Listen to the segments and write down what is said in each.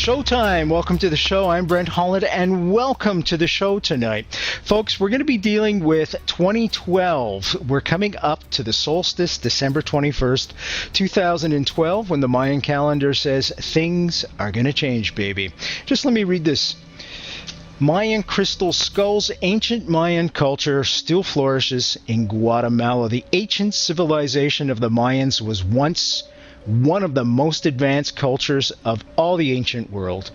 Showtime. Welcome to the show. I'm Brent Holland, and welcome to the show tonight. Folks, we're going to be dealing with 2012. We're coming up to the solstice, December 21st, 2012, when the Mayan calendar says things are going to change, baby. Just let me read this. Mayan crystal skulls. Ancient Mayan culture still flourishes in Guatemala. The ancient civilization of the Mayans was once one of the most advanced cultures of all the ancient world.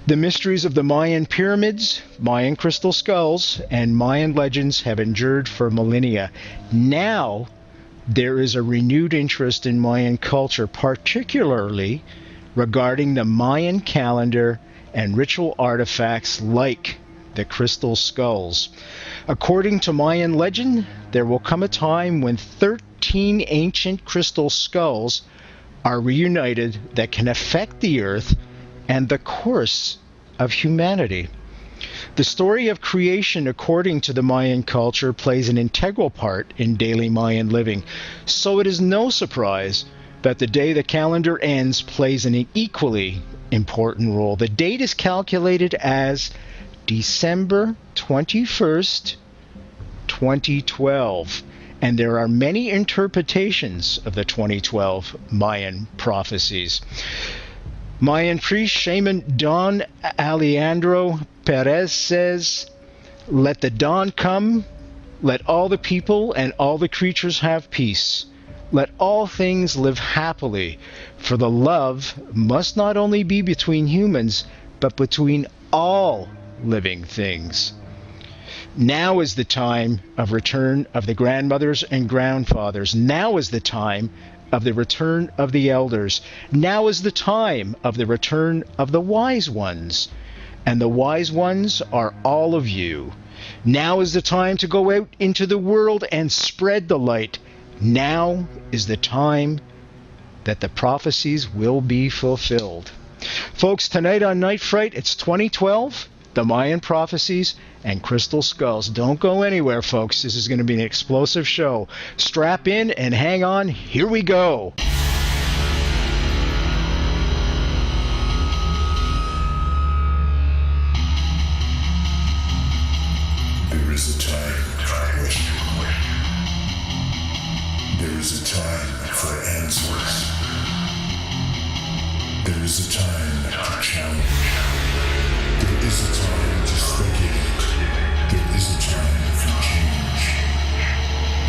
The mysteries of the Mayan pyramids, Mayan crystal skulls, and Mayan legends have endured for millennia. Now, there is a renewed interest in Mayan culture, particularly regarding the Mayan calendar and ritual artifacts like the crystal skulls. According to Mayan legend, there will come a time when 13 ancient crystal skulls are reunited that can affect the earth and the course of humanity. The story of creation, according to the Mayan culture, plays an integral part in daily Mayan living. So it is no surprise that the day the calendar ends plays an equally important role. The date is calculated as December 21st, 2012. And there are many interpretations of the 2012 Mayan prophecies. Mayan priest shaman Don Alejandro Perez says, "Let the dawn come, let all the people and all the creatures have peace. Let all things live happily, for the love must not only be between humans, but between all living things. Now is the time of return of the grandmothers and grandfathers. Now is the time of the return of the elders. Now is the time of the return of the wise ones. And the wise ones are all of you. Now is the time to go out into the world and spread the light. Now is the time that the prophecies will be fulfilled." Folks, tonight on Night Fright, it's 2012. The Mayan prophecies, and crystal skulls. Don't go anywhere, folks. This is going to be an explosive show. Strap in and hang on. Here we go. There is a time for question. There is a time for answers. There is a time to challenge. There is a time to speculate. There is a time for change.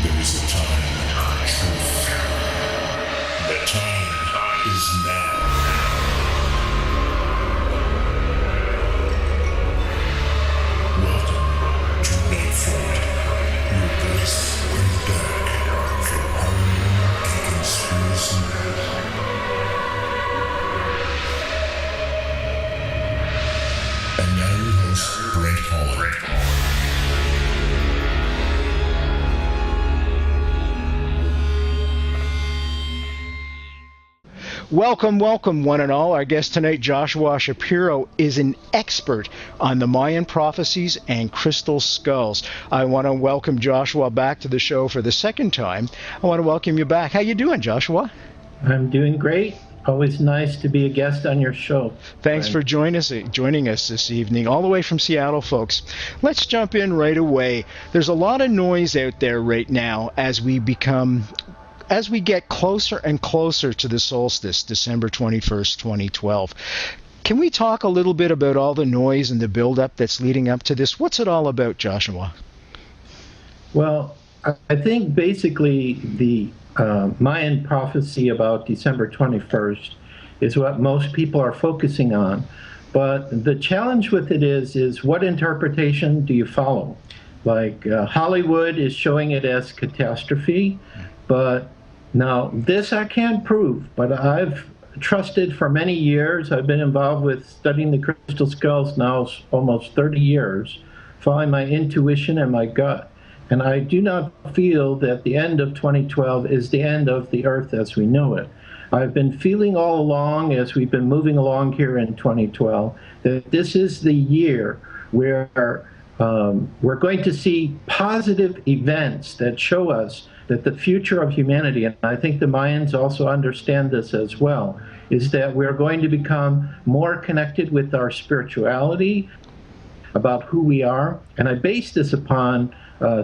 There is a time for truth. The time is now. Welcome to Night Fright, your place in the dark for paranormal and conspiracy. And now your host, Brent Holland. Welcome, welcome, one and all. Our guest tonight, Joshua Shapiro, is an expert on the Mayan prophecies and crystal skulls. I want to welcome Joshua back to the show for the second time. I want to welcome you back. How you doing, Joshua? I'm doing great. Always nice to be a guest on your show. Thanks for joining us this evening, all the way from Seattle, folks. Let's jump in right away. There's a lot of noise out there right now as we get closer and closer to the solstice, December 21st, 2012. Can we talk a little bit about all the noise and the buildup that's leading up to this? What's it all about, Joshua? Well, I think basically the Mayan prophecy about December 21st is what most people are focusing on. But the challenge with it is what interpretation do you follow? Like Hollywood is showing it as catastrophe, but now this I can't prove, but I've trusted for many years. I've been involved with studying the crystal skulls now almost 30 years, following my intuition and my gut. And I do not feel that the end of 2012 is the end of the Earth as we know it. I've been feeling all along as we've been moving along here in 2012 that this is the year where we're going to see positive events that show us that the future of humanity, and I think the Mayans also understand this as well, is that we're going to become more connected with our spirituality, about who we are. And I base this upon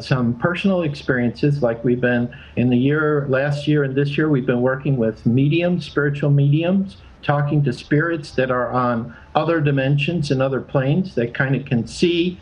some personal experiences, like we've been last year and this year, we've been working with mediums, spiritual mediums, talking to spirits that are on other dimensions and other planes that kind of can see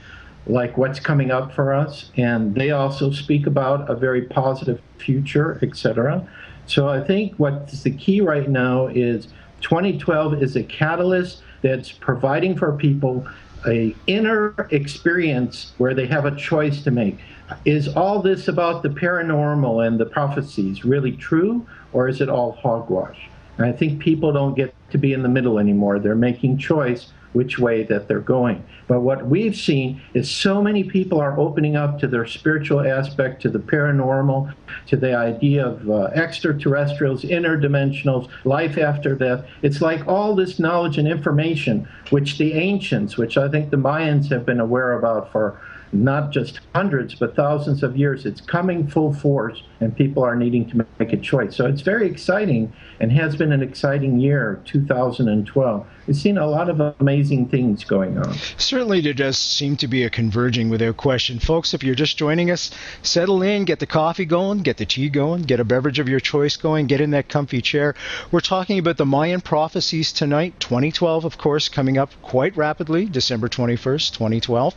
like what's coming up for us. And they also speak about a very positive future, etc. So I think what's the key right now is 2012 is a catalyst that's providing for people a inner experience where they have a choice to make. Is all this about the paranormal and the prophecies really true, or is it all hogwash? And I think people don't get to be in the middle anymore. They're making choice which way that they're going. But what we've seen is so many people are opening up to their spiritual aspect, to the paranormal, to the idea of extraterrestrials, interdimensionals, life after death. It's like all this knowledge and information, which the ancients, which I think the Mayans have been aware about for not just hundreds, but thousands of years. It's coming full force, and people are needing to make a choice. So it's very exciting, and has been an exciting year, 2012. We've seen a lot of amazing things going on. Certainly there does seem to be a converging without question. Folks, if you're just joining us, settle in, get the coffee going, get the tea going, get a beverage of your choice going, get in that comfy chair. We're talking about the Mayan prophecies tonight, 2012, of course, coming up quite rapidly, December 21st, 2012,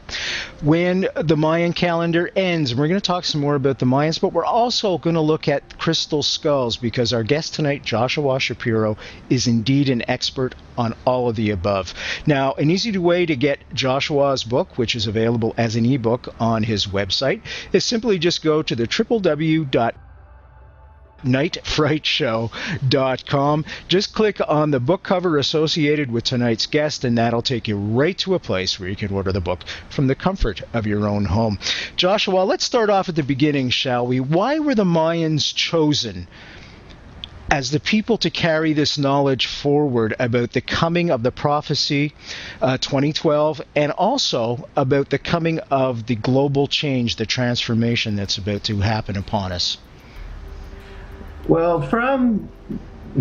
when the Mayan calendar ends. And we're going to talk some more about the Mayans, but we're also going to look at crystal skulls, because our guest tonight, Joshua Shapiro, is indeed an expert on all of the above. Now, an easy way to get Joshua's book, which is available as an ebook on his website, is simply just go to the www.nightfrightshow.com. Just click on the book cover associated with tonight's guest, and that'll take you right to a place where you can order the book from the comfort of your own home. Joshua, let's start off at the beginning, shall we? Why were the Mayans chosen as the people to carry this knowledge forward about the coming of the prophecy 2012, and also about the coming of the global change, the transformation that's about to happen upon us? Well, from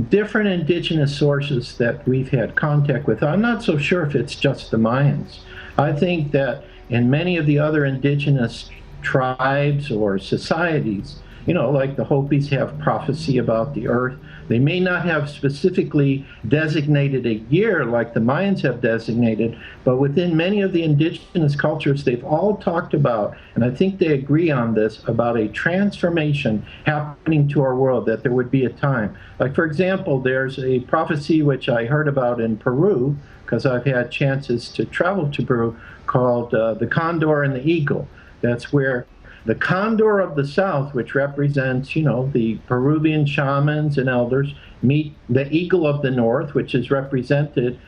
different indigenous sources that we've had contact with, I'm not so sure if it's just the Mayans. I think that in many of the other indigenous tribes or societies, like the Hopis have prophecy about the earth. They may not have specifically designated a year like the Mayans have designated, but within many of the indigenous cultures, they've all talked about, and I think they agree on this, about a transformation happening to our world, that there would be a time. Like, for example, there's a prophecy which I heard about in Peru, because I've had chances to travel to Peru, called the Condor and the Eagle. That's where the condor of the south, which represents, the Peruvian shamans and elders, meet the eagle of the north, which is represented,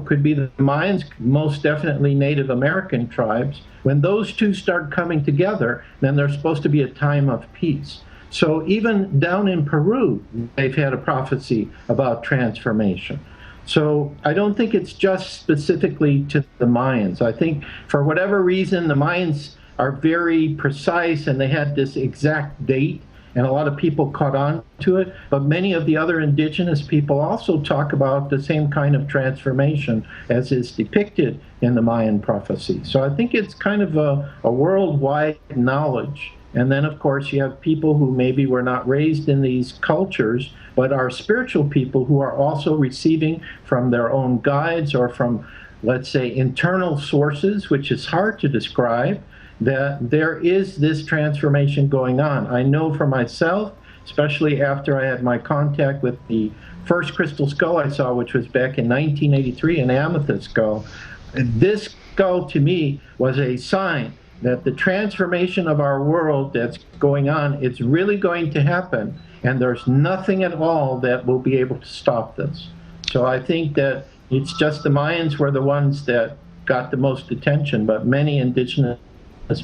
could be the Mayans, most definitely Native American tribes. When those two start coming together, then there's supposed to be a time of peace. So even down in Peru, they've had a prophecy about transformation. So I don't think it's just specifically to the Mayans. I think for whatever reason, the Mayans are very precise, and they had this exact date, and a lot of people caught on to it. But many of the other indigenous people also talk about the same kind of transformation as is depicted in the Mayan prophecy. So I think it's kind of a worldwide knowledge. And then, of course, you have people who maybe were not raised in these cultures, but are spiritual people who are also receiving from their own guides or from, let's say, internal sources, which is hard to describe, that there is this transformation going on. I know for myself, especially after I had my contact with the first crystal skull I saw, which was back in 1983, an amethyst skull. This skull to me was a sign that the transformation of our world that's going on, it's really going to happen, and there's nothing at all that will be able to stop this. So I think that it's just the Mayans were the ones that got the most attention, but many indigenous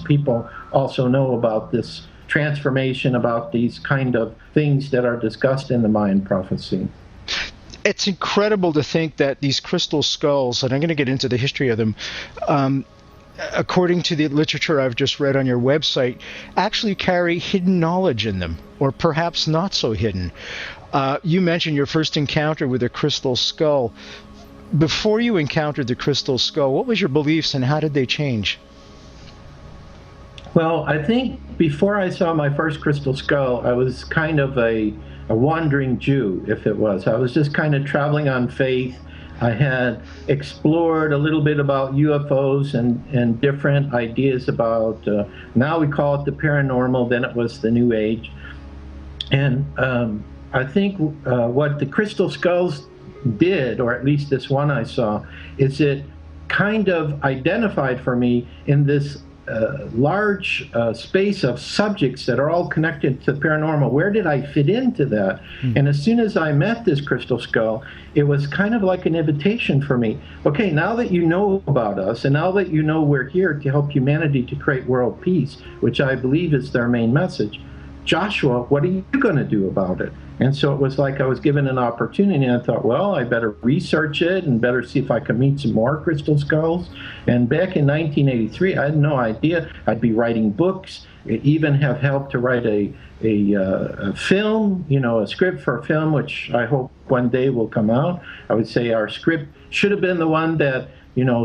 people also know about this transformation, about these kind of things that are discussed in the Mayan prophecy. It's incredible to think that these crystal skulls, and I'm going to get into the history of them, according to the literature I've just read on your website, actually carry hidden knowledge in them, or perhaps not so hidden. You mentioned your first encounter with a crystal skull. Before you encountered the crystal skull, what was your beliefs and how did they change? Well, I think before I saw my first crystal skull, I was kind of a wandering Jew, if it was. I was just kind of traveling on faith. I had explored a little bit about UFOs and different ideas about, now we call it the paranormal, then it was the New Age. And I think what the crystal skulls did, or at least this one I saw, is it kind of identified for me in this large space of subjects that are all connected to paranormal. Where did I fit into that? And as soon as I met this crystal skull, it was kind of like an invitation for me. Okay, now that you know about us, and now that you know we're here to help humanity to create world peace, which I believe is their main message, Joshua, what are you going to do about it? And so it was like I was given an opportunity, and I thought, well, I better research it and better see if I can meet some more crystal skulls. And back in 1983, I had no idea I'd be writing books, even have helped to write a film, a script for a film, which I hope one day will come out. I would say our script should have been the one that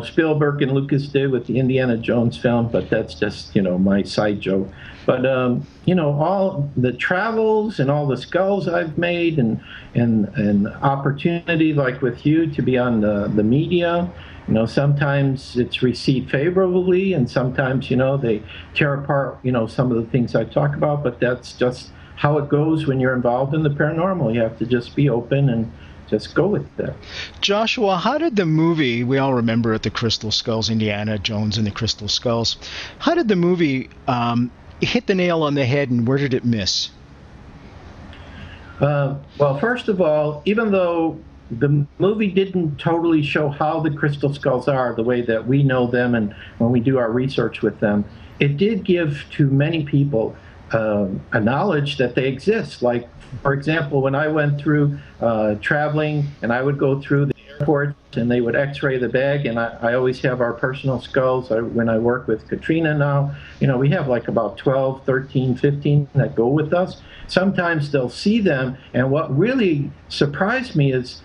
Spielberg and Lucas did with the Indiana Jones film, but that's just, my side joke. But, all the travels and all the skulls I've made and opportunity like with you to be on the media, sometimes it's received favorably and sometimes, they tear apart, some of the things I talk about, but that's just how it goes when you're involved in the paranormal. You have to just be open and just go with that. Joshua, how did the movie, we all remember it, the Crystal Skulls, Indiana Jones and the Crystal Skulls, how did the movie hit the nail on the head and where did it miss? Well, first of all, even though the movie didn't totally show how the crystal skulls are the way that we know them and when we do our research with them, it did give to many people a knowledge that they exist. Like, for example, when I went through traveling and I would go through the airport and they would x-ray the bag, and I always have our personal skulls. When I work with Katrina now, we have like about 12, 13, 15 that go with us. Sometimes they'll see them, and what really surprised me is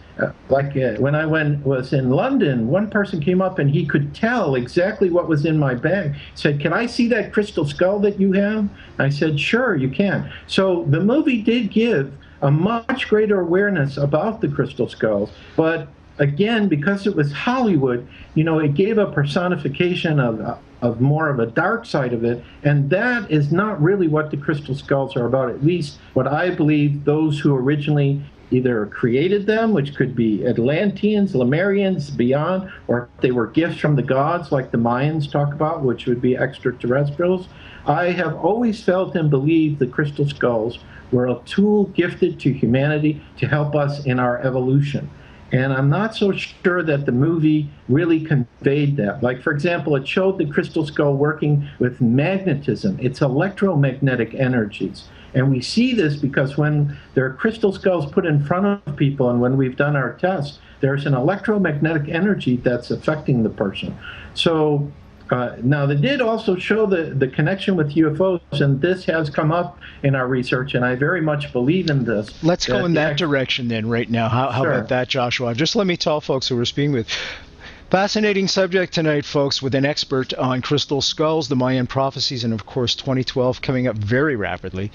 when I was in London, one person came up and he could tell exactly what was in my bag. He said, "Can I see that crystal skull that you have?" I said, "Sure, you can." So the movie did give a much greater awareness about the crystal skulls, but again, because it was Hollywood, it gave a personification of more of a dark side of it, and that is not really what the crystal skulls are about, at least what I believe those who originally either created them, which could be Atlanteans, Lemurians, beyond, or they were gifts from the gods like the Mayans talk about, which would be extraterrestrials. I have always felt and believed the crystal skulls were a tool gifted to humanity to help us in our evolution. And I'm not so sure that the movie really conveyed that. Like, for example, it showed the crystal skull working with magnetism. It's electromagnetic energies. And we see this because when there are crystal skulls put in front of people and when we've done our tests, there's an electromagnetic energy that's affecting the person. So now they did also show the connection with UFOs, and this has come up in our research, and I very much believe in this. Let's go in that direction then right now. How Sure. about that, Joshua? Just let me tell folks who we're speaking with. Fascinating subject tonight, folks, with an expert on crystal skulls, the Mayan prophecies, and of course 2012 coming up very rapidly,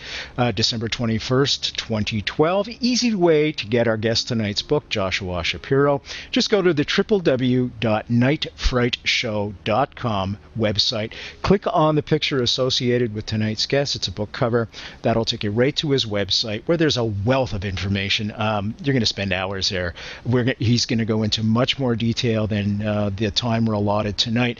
December 21st, 2012. Easy way to get our guest tonight's book, Joshua Shapiro. Just go to the www.nightfrightshow.com website. Click on the picture associated with tonight's guest. It's a book cover. That'll take you right to his website where there's a wealth of information. You're going to spend hours there. He's going to go into much more detail than the time we're allotted tonight.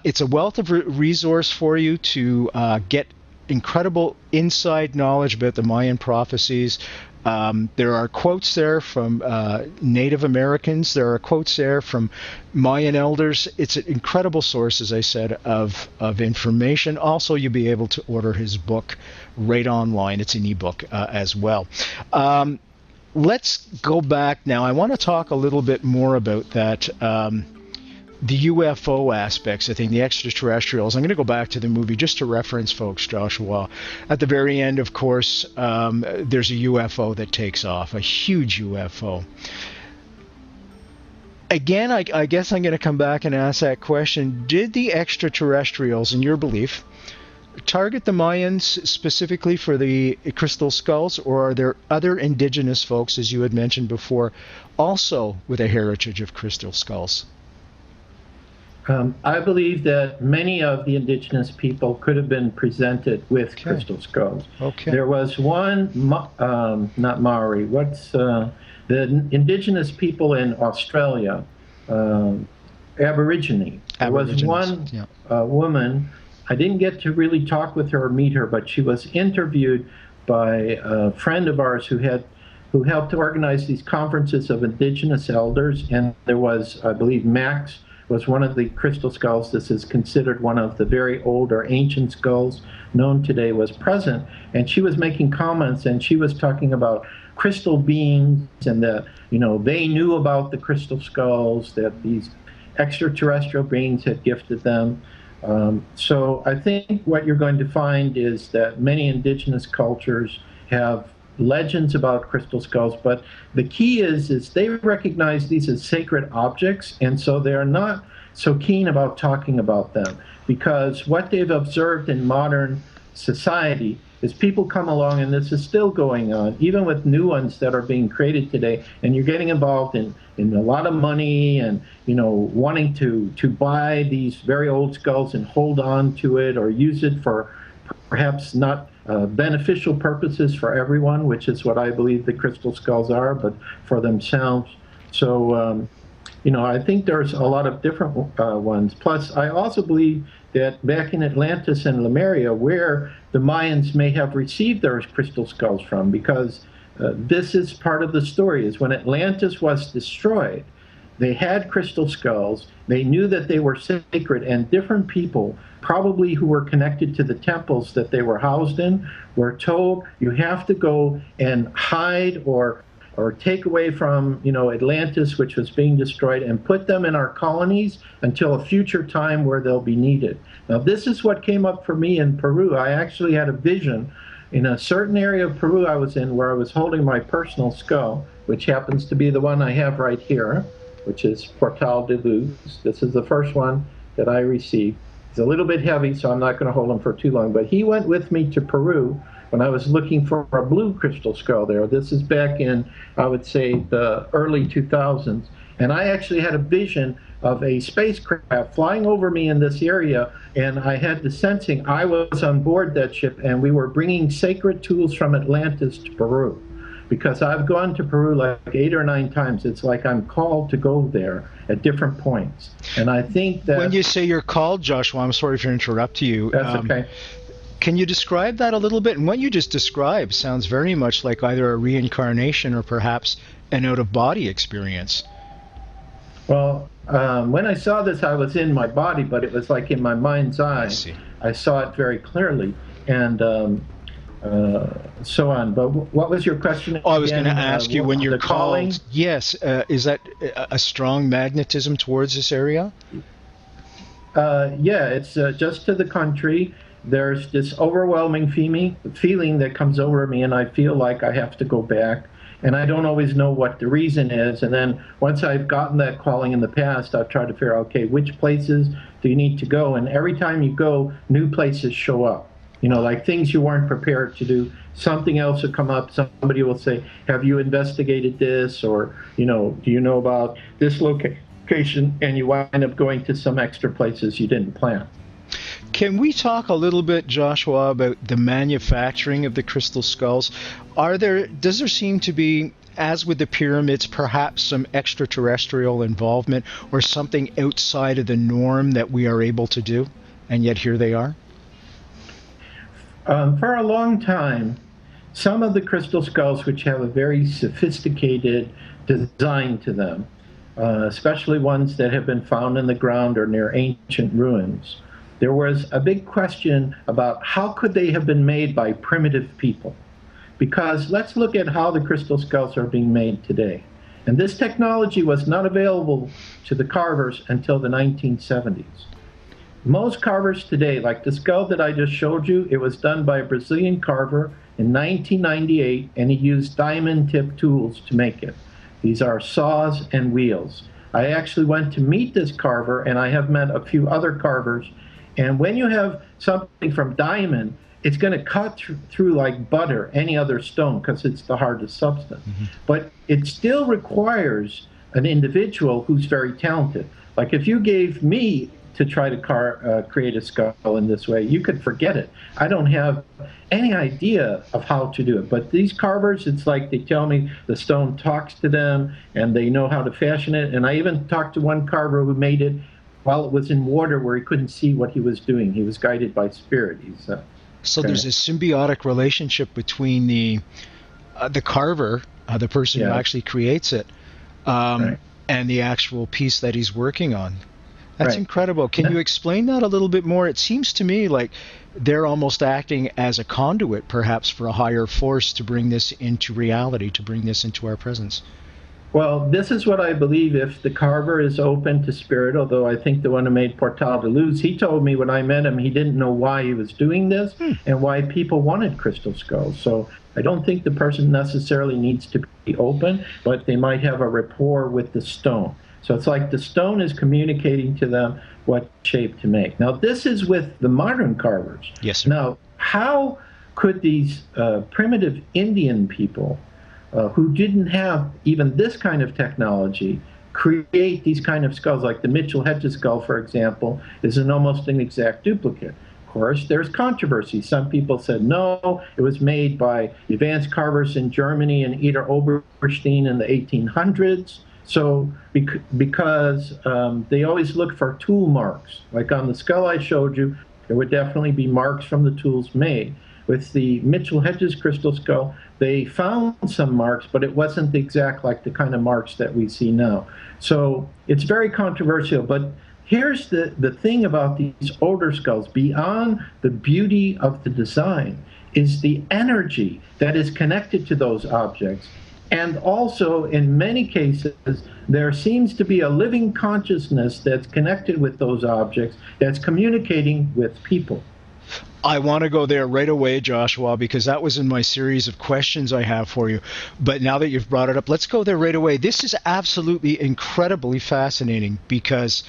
It's a wealth of resource for you to get incredible inside knowledge about the Mayan prophecies. There are quotes there from Native Americans. There are quotes there from Mayan elders. It's an incredible source, as I said, of information. Also, you'll be able to order his book right online. It's an ebook as well. Let's go back now. I want to talk a little bit more about that the UFO aspects, I think, the extraterrestrials. I'm going to go back to the movie just to reference folks, Joshua. At the very end, of course, there's a UFO that takes off, a huge UFO. Again, I guess I'm going to come back and ask that question. Did the extraterrestrials, in your belief, target the Mayans specifically for the crystal skulls, or are there other indigenous folks, as you had mentioned before, also with a heritage of crystal skulls? I believe that many of the indigenous people could have been presented with crystal skulls. Okay. There was one, not Maori, the indigenous people in Australia, Aborigine. There was one woman, I didn't get to really talk with her or meet her, but she was interviewed by a friend of ours who helped to organize these conferences of indigenous elders, and there was, I believe, Max was one of the crystal skulls. This is considered one of the very old or ancient skulls known today, was present, and she was making comments, and she was talking about crystal beings, and that, they knew about the crystal skulls, that these extraterrestrial beings had gifted them. So I think what you're going to find is that many indigenous cultures have legends about crystal skulls, but the key is they recognize these as sacred objects, and so they're not so keen about talking about them, because what they've observed in modern society is people come along, and this is still going on, even with new ones that are being created today, and you're getting involved in a lot of money and, wanting to buy these very old skulls and hold on to it or use it for perhaps not beneficial purposes for everyone, which is what I believe the crystal skulls are, but for themselves. So, I think there's a lot of different ones. Plus, I also believe that back in Atlantis and Lemuria, where the Mayans may have received their crystal skulls from, because this is part of the story, is when Atlantis was destroyed, they had crystal skulls, they knew that they were sacred, and different people, probably who were connected to the temples that they were housed in, were told, you have to go and hide or take away from, Atlantis, which was being destroyed, and put them in our colonies until a future time where they'll be needed. Now, this is what came up for me in Peru. I actually had a vision in a certain area of Peru I was in, where I was holding my personal skull, which happens to be the one I have right here, which is Portal de Luz. This is the first one that I received. It's a little bit heavy, so I'm not going to hold him for too long, but he went with me to Peru when I was looking for a blue crystal skull there. This is back in, I would say, the early 2000s. And I actually had a vision of a spacecraft flying over me in this area, and I had the sensing I was on board that ship, and we were bringing sacred tools from Atlantis to Peru. Because I've gone to Peru like 8 or 9 times. It's like I'm called to go there at different points. And I think that... When you say you're called, Joshua, I'm sorry to interrupt you. That's okay. Can you describe that a little bit? And what you just described sounds very much like either a reincarnation or perhaps an out-of-body experience. Well, when I saw this, I was in my body, but it was like in my mind's eye. I saw it very clearly, and so on. But what was your question? I was going to ask you, when you're calling? Called, yes, is that a strong magnetism towards this area? Yeah, it's just to the country. There's this overwhelming feeling that comes over me, and I feel like I have to go back. And I don't always know what the reason is. And then once I've gotten that calling in the past, I've tried to figure out, okay, which places do you need to go? And every time you go, new places show up. Like things you weren't prepared to do. Something else will come up. Somebody will say, have you investigated this? Or, do you know about this location? And you wind up going to some extra places you didn't plan. Can we talk a little bit, Joshua, about the manufacturing of the crystal skulls? Does there seem to be, as with the pyramids, perhaps some extraterrestrial involvement or something outside of the norm that we are able to do? And yet here they are? For a long time, some of the crystal skulls, which have a very sophisticated design to them, especially ones that have been found in the ground or near ancient ruins, there was a big question about how could they have been made by primitive people? Because let's look at how the crystal skulls are being made today. And this technology was not available to the carvers until the 1970s. Most carvers today, like the skull that I just showed you, it was done by a Brazilian carver in 1998, and he used diamond-tipped tools to make it. These are saws and wheels. I actually went to meet this carver, and I have met a few other carvers. And when you have something from diamond, it's going to cut through like butter any other stone because it's the hardest substance. But it still requires an individual who's very talented. Like if you gave me to try to create a skull in this way, you could forget it. I don't have any idea of how to do it. But these carvers, it's like they tell me the stone talks to them and they know how to fashion it. And I even talked to one carver who made it while it was in water where he couldn't see what he was doing. He was guided by spirit. So there's a symbiotic relationship between the carver, the person who actually creates it, and the actual piece that he's working on. That's incredible. Can you explain that a little bit more? It seems to me like they're almost acting as a conduit, perhaps, for a higher force to bring this into reality, to bring this into our presence. Well, this is what I believe if the carver is open to spirit, although I think the one who made Portal de Luz, he told me when I met him he didn't know why he was doing this and why people wanted crystal skulls. So I don't think the person necessarily needs to be open, but they might have a rapport with the stone. So it's like the stone is communicating to them what shape to make. Now, this is with the modern carvers. Yes, sir. Now, how could these primitive Indian people who didn't have even this kind of technology create these kind of skulls? Like the Mitchell Hedges skull, for example, is almost an exact duplicate. Of course, there's controversy. Some people said, no, it was made by advanced carvers in Germany and Eder Oberstein in the 1800s. So because they always look for tool marks. Like on the skull I showed you, there would definitely be marks from the tools made. With the Mitchell Hedges crystal skull, they found some marks, but it wasn't exact like the kind of marks that we see now. So it's very controversial. But here's the thing about these older skulls. Beyond the beauty of the design is the energy that is connected to those objects. And also, in many cases, there seems to be a living consciousness that's connected with those objects that's communicating with people. I want to go there right away, Joshua, because that was in my series of questions I have for you. But now that you've brought it up, let's go there right away. This is absolutely incredibly fascinating because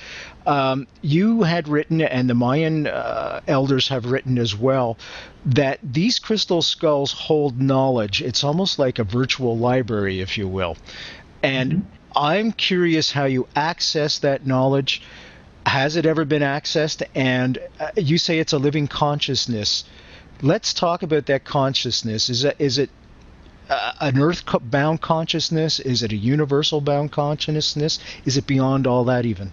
you had written, and the Mayan elders have written as well, that these crystal skulls hold knowledge. It's almost like a virtual library, if you will. And I'm curious how you access that knowledge. Has it ever been accessed? And you say it's a living consciousness. Let's talk about that consciousness. Is it an earth-bound consciousness? Is it a universal-bound consciousness? Is it beyond all that even?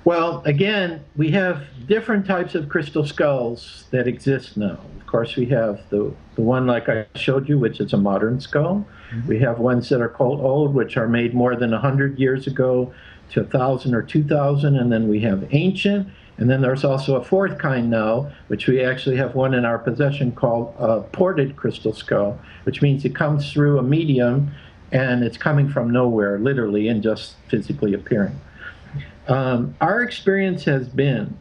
Well, again, we have different types of crystal skulls that exist now. Of course, we have the one like I showed you, which is a modern skull. We have ones that are called old, which are made more than 100 years ago to 1,000 or 2,000, and then we have ancient. And then there's also a fourth kind now, which we actually have one in our possession called a ported crystal skull, which means it comes through a medium and it's coming from nowhere, literally, and just physically appearing. Our experience has been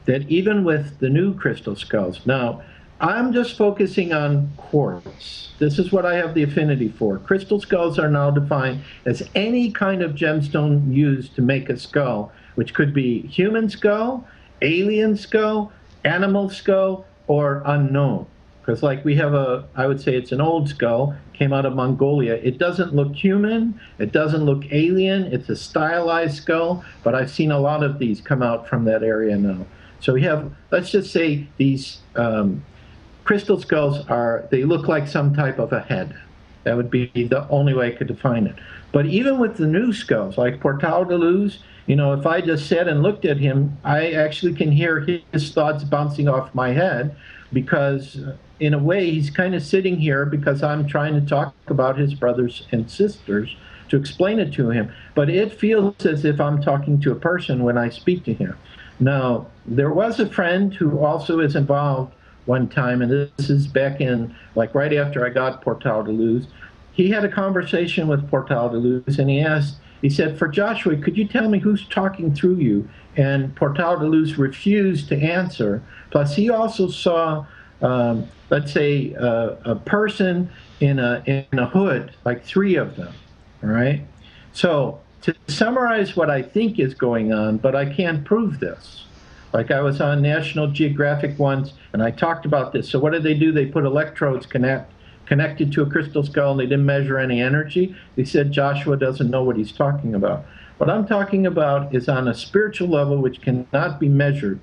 that even with the new crystal skulls, now I'm just focusing on quartz. This is what I have the affinity for. Crystal skulls are now defined as any kind of gemstone used to make a skull, which could be human skull, alien skull, animal skull, or unknown. Because like we have I would say it's an old skull, came out of Mongolia. It doesn't look human, it doesn't look alien, it's a stylized skull, but I've seen a lot of these come out from that area now. So we have, let's just say these crystal skulls they look like some type of a head. That would be the only way I could define it. But even with the new skulls, like Portal de Luz, if I just sat and looked at him, I actually can hear his thoughts bouncing off my head because in a way he's kind of sitting here because I'm trying to talk about his brothers and sisters to explain it to him. But it feels as if I'm talking to a person when I speak to him. Now, there was a friend who also is involved one time, and this is back in, like right after I got Portal de Luz. he had a conversation with Portal de Luz, and he said, for Joshua, could you tell me who's talking through you? And Portal de Luz refused to answer. Plus, he also saw, let's say, a person in a hood, like 3 of them, all right? So to summarize what I think is going on, but I can't prove this. Like I was on National Geographic once, and I talked about this. So what did they do? They put electrodes connected to a crystal skull, and they didn't measure any energy. They said Joshua doesn't know what he's talking about. What I'm talking about is on a spiritual level, which cannot be measured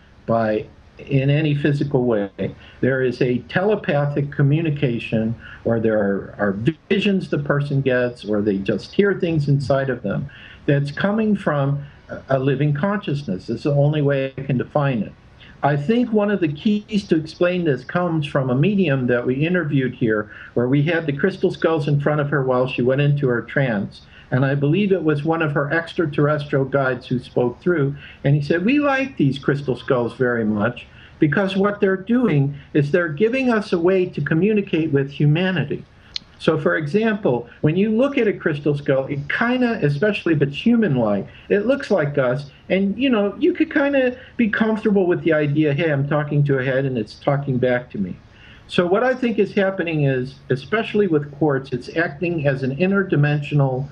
in any physical way. There is a telepathic communication, or there are visions the person gets, or they just hear things inside of them that's coming from a living consciousness. It's the only way I can define it. I think one of the keys to explain this comes from a medium that we interviewed here, where we had the crystal skulls in front of her while she went into her trance. And I believe it was one of her extraterrestrial guides who spoke through. And he said, we like these crystal skulls very much because what they're doing is they're giving us a way to communicate with humanity. So for example, when you look at a crystal skull, it kind of, especially if it's human-like, it looks like us. And you could kind of be comfortable with the idea, hey, I'm talking to a head and it's talking back to me. So what I think is happening is, especially with quartz, it's acting as an interdimensional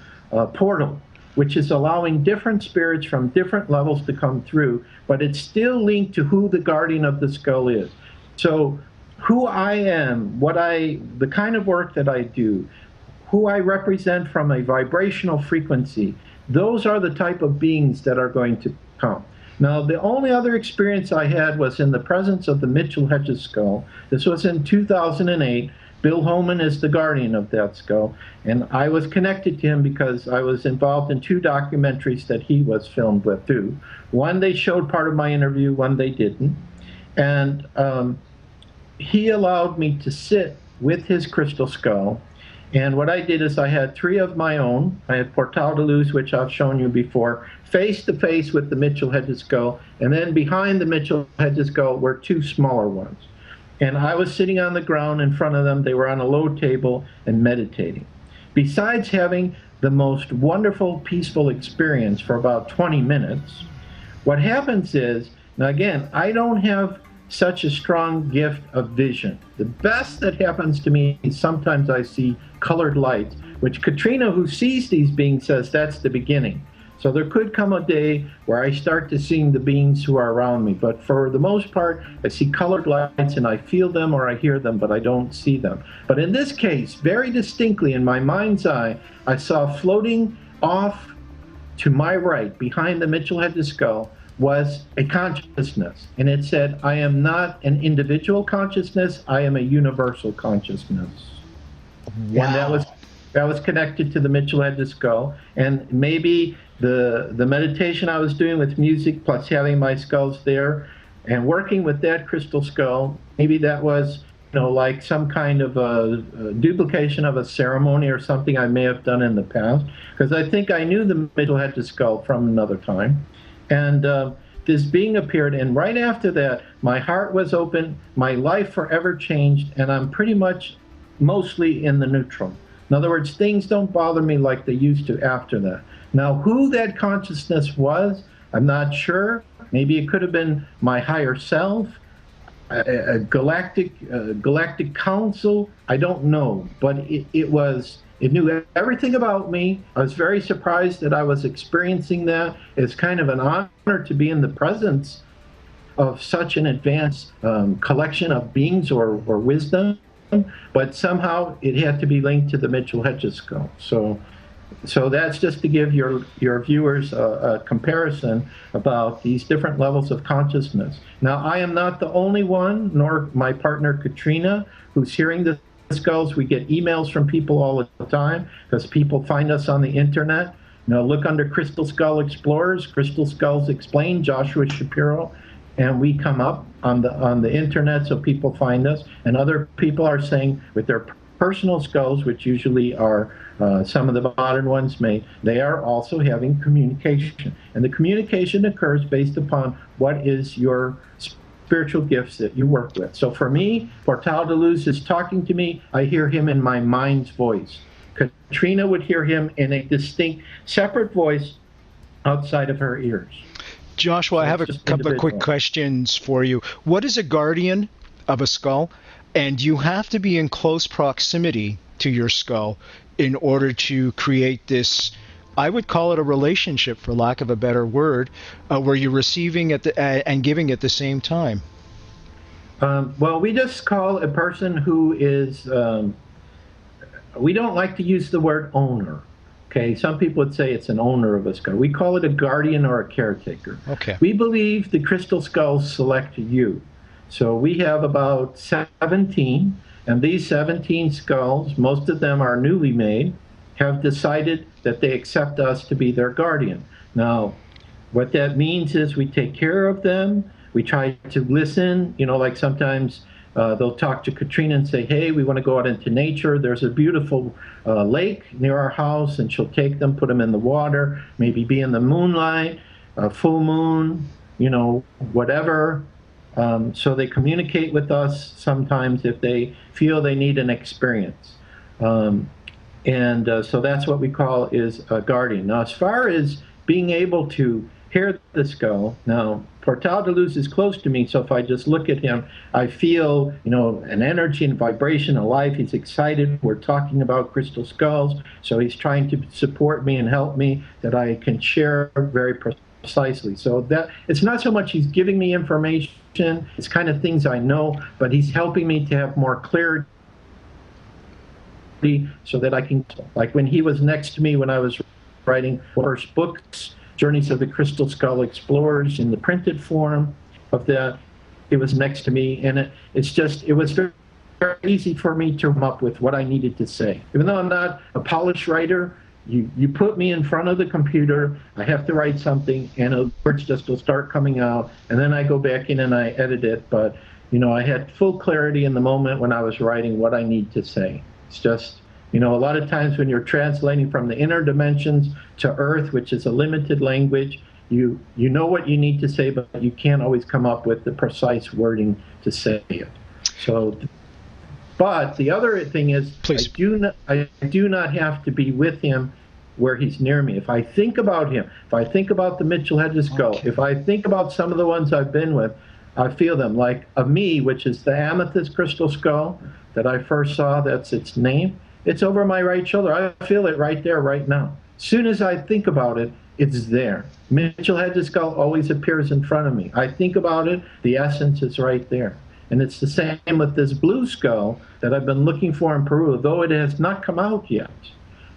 portal, which is allowing different spirits from different levels to come through, but it's still linked to who the guardian of the skull is. So who I am, the kind of work that I do, who I represent from a vibrational frequency, those are the type of beings that are going to come. Now, the only other experience I had was in the presence of the Mitchell Hedges skull. This was in 2008. Bill Holman is the guardian of that skull, and I was connected to him because I was involved in 2 documentaries that he was filmed with too. One, they showed part of my interview, one they didn't. And he allowed me to sit with his crystal skull, and what I did is I had 3 of my own. I had Portal de Luz, which I've shown you before, face to face with the Mitchell Hedges skull, and then behind the Mitchell Hedges skull were 2 smaller ones. And I was sitting on the ground in front of them. They were on a low table and meditating. Besides having the most wonderful, peaceful experience for about 20 minutes, what happens is, now again, I don't have such a strong gift of vision. The best that happens to me is sometimes I see colored lights, which Katrina, who sees these beings, says that's the beginning. So there could come a day where I start to see the beings who are around me. But for the most part, I see colored lights and I feel them or I hear them, but I don't see them. But in this case, very distinctly in my mind's eye, I saw floating off to my right, behind the Mitchell Hedges skull, was a consciousness. And it said, I am not an individual consciousness, I am a universal consciousness. Wow. And that was connected to the Mitchell Hedges skull. And maybe the meditation I was doing with music, plus having my skulls there, and working with that crystal skull, maybe that was, like some kind of a duplication of a ceremony or something I may have done in the past, because I think I knew the Mitchell Hedges skull from another time. And this being appeared, and right after that, my heart was open, my life forever changed, and I'm pretty much mostly in the neutral. In other words, things don't bother me like they used to after that. Now, who that consciousness was, I'm not sure. Maybe it could have been my higher self, a galactic council. I don't know, but it knew everything about me. I was very surprised that I was experiencing that. It's kind of an honor to be in the presence of such an advanced collection of beings or wisdom, but somehow it had to be linked to the Mitchell Hedges skull. So that's just to give your viewers a comparison about these different levels of consciousness. Now, I am not the only one, nor my partner Katrina, who's hearing the skulls. We get emails from people all the time because people find us on the internet. Look under Crystal Skull Explorers, Crystal Skulls Explained, Joshua Shapiro, and we come up on the internet, so people find us. And other people are saying with their personal skulls, which usually are some of the modern ones they are also having communication. And the communication occurs based upon what is your spiritual gifts that you work with. So for me, Portal de Luz is talking to me. I hear him in my mind's voice. Katrina would hear him in a distinct, separate voice outside of her ears. Joshua, I have a couple of quick questions for you. What is a guardian of a skull? And you have to be in close proximity to your skull in order to create this, I would call it a relationship, for lack of a better word, where you're receiving at and giving at the same time. Well, we just call a person who is, we don't like to use the word owner. Okay, some people would say it's an owner of a skull. We call it a guardian or a caretaker. Okay. We believe the crystal skulls select you. So we have about 17, and these 17 skulls, most of them are newly made, have decided that they accept us to be their guardian. Now, what that means is we take care of them. We try to listen, like sometimes they'll talk to Katrina and say, hey, we want to go out into nature. There's a beautiful lake near our house, and she'll take them, put them in the water, maybe be in the moonlight, full moon, whatever. So they communicate with us sometimes if they feel they need an experience. So that's what we call is a guardian. Now, as far as being able to hear the skull, now, Portal de Luz is close to me, so if I just look at him, I feel, an energy and vibration of life. He's excited. We're talking about crystal skulls, so he's trying to support me and help me that I can share very precisely. So that it's not so much he's giving me information, it's kind of things I know, but he's helping me to have more clarity so that I can, like when he was next to me when I was writing first books, Journeys of the Crystal Skull Explorers, in the printed form of that, it was next to me, and it was very, very easy for me to come up with what I needed to say. Even though I'm not a polished writer, you put me in front of the computer, I have to write something, and the words just will start coming out, and then I go back in and I edit it, but I had full clarity in the moment when I was writing what I need to say. It's just, a lot of times when you're translating from the inner dimensions to Earth, which is a limited language, you know what you need to say, but you can't always come up with the precise wording to say it. So, but the other thing is, please, I do not have to be with him where he's near me. If I think about him, if I think about the Mitchell Hedges skull, if I think about some of the ones I've been with, I feel them. Like a me, which is the amethyst crystal skull that I first saw, that's its name. It's over my right shoulder. I feel it right there, right now. As soon as I think about it, it's there. Mitchell Hedges skull always appears in front of me. I think about it, the essence is right there. And it's the same with this blue skull that I've been looking for in Peru, though it has not come out yet.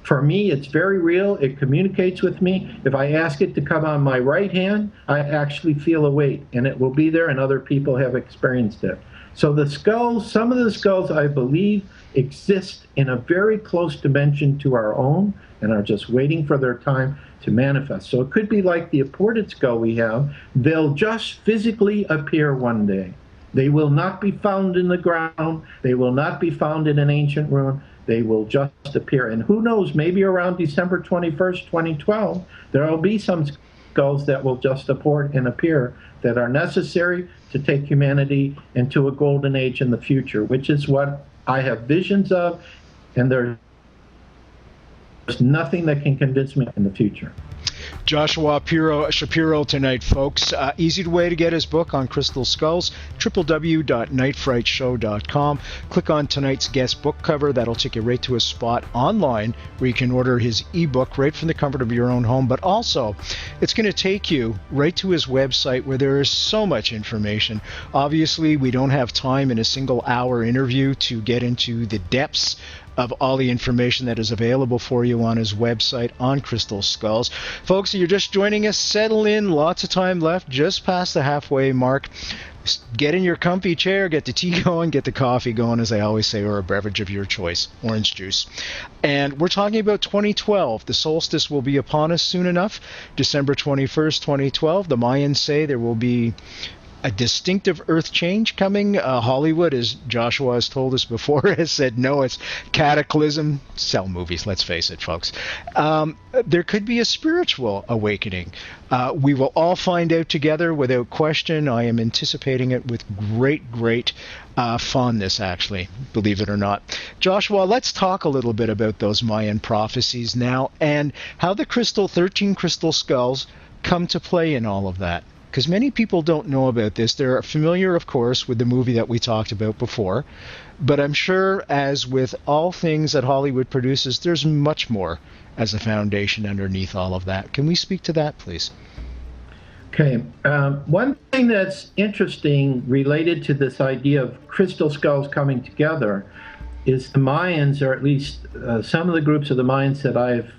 For me, it's very real. It communicates with me. If I ask it to come on my right hand, I actually feel a weight, and it will be there, and other people have experienced it. So the skulls, some of the skulls, I believe, exist in a very close dimension to our own and are just waiting for their time to manifest. So it could be like the apported skull we have. They'll just physically appear one day. They will not be found in the ground. They will not be found in an ancient ruin. They will just appear. And who knows, maybe around December 21st, 2012, there will be some skulls that will just apport and appear that are necessary to take humanity into a golden age in the future, which is what I have visions of, and there's nothing that can convince me in the future. Joshua Shapiro tonight, folks. Easy way to get his book on crystal skulls, www.nightfrightshow.com. Click on tonight's guest book cover. That'll take you right to a spot online where you can order his ebook right from the comfort of your own home. But also, it's going to take you right to his website where there is so much information. Obviously, we don't have time in a single-hour interview to get into the depths of all the information that is available for you on his website on crystal skulls. Folks, you're just joining us, settle in, lots of time left, just past the halfway mark. Get in your comfy chair, get the tea going, get the coffee going, as I always say, or a beverage of your choice, orange juice. And we're talking about 2012. The solstice will be upon us soon enough, December 21st, 2012. The Mayans say there will be a distinctive Earth change coming. Hollywood, as Joshua has told us before, has said no, it's cataclysm. Sell movies, let's face it, folks. There could be a spiritual awakening. We will all find out together without question. I am anticipating it with great fondness, actually, believe it or not. Joshua, let's talk a little bit about those Mayan prophecies now and how the 13 crystal skulls come to play in all of that. Because many people don't know about this. They're familiar, of course, with the movie that we talked about before. But I'm sure, as with all things that Hollywood produces, there's much more as a foundation underneath all of that. Can we speak to that, please? Okay. One thing that's interesting related to this idea of crystal skulls coming together is the Mayans, or at least some of the groups of the Mayans that I've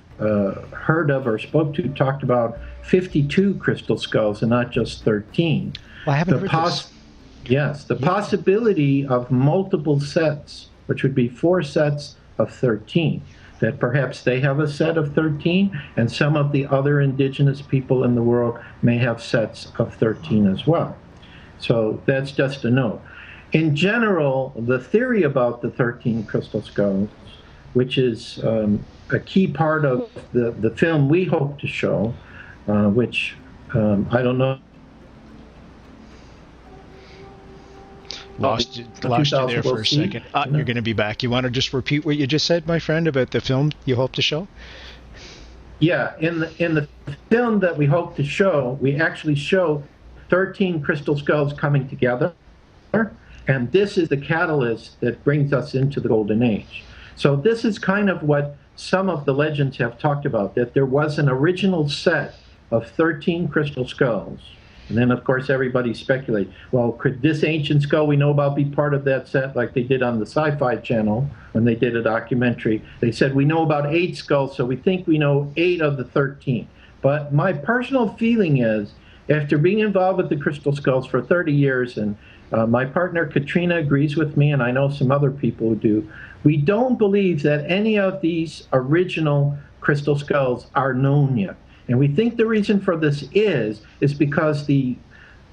heard of or spoke to, talked about 52 crystal skulls and not just 13. Well, I haven't heard this. Yes, the possibility of multiple sets, which would be 4 sets of 13, that perhaps they have a set of 13 and some of the other indigenous people in the world may have sets of 13 as well. So that's just a note. In general, the theory about the 13 crystal skulls, which is a key part of the film we hope to show, which I don't know. Lost you there for a second. You're going to be back. You want to just repeat what you just said, my friend, about the film you hope to show? Yeah, in the film that we hope to show, we actually show 13 crystal skulls coming together, and this is the catalyst that brings us into the Golden Age. So this is kind of what some of the legends have talked about, that there was an original set of 13 crystal skulls. And then, of course, everybody speculates, well, could this ancient skull we know about be part of that set, like they did on the Sci-Fi Channel when they did a documentary? They said, we know about 8 skulls, so we think we know 8 of the 13. But my personal feeling is, after being involved with the crystal skulls for 30 years, and my partner Katrina agrees with me, and I know some other people who do, we don't believe that any of these original crystal skulls are known yet. And we think the reason for this is because the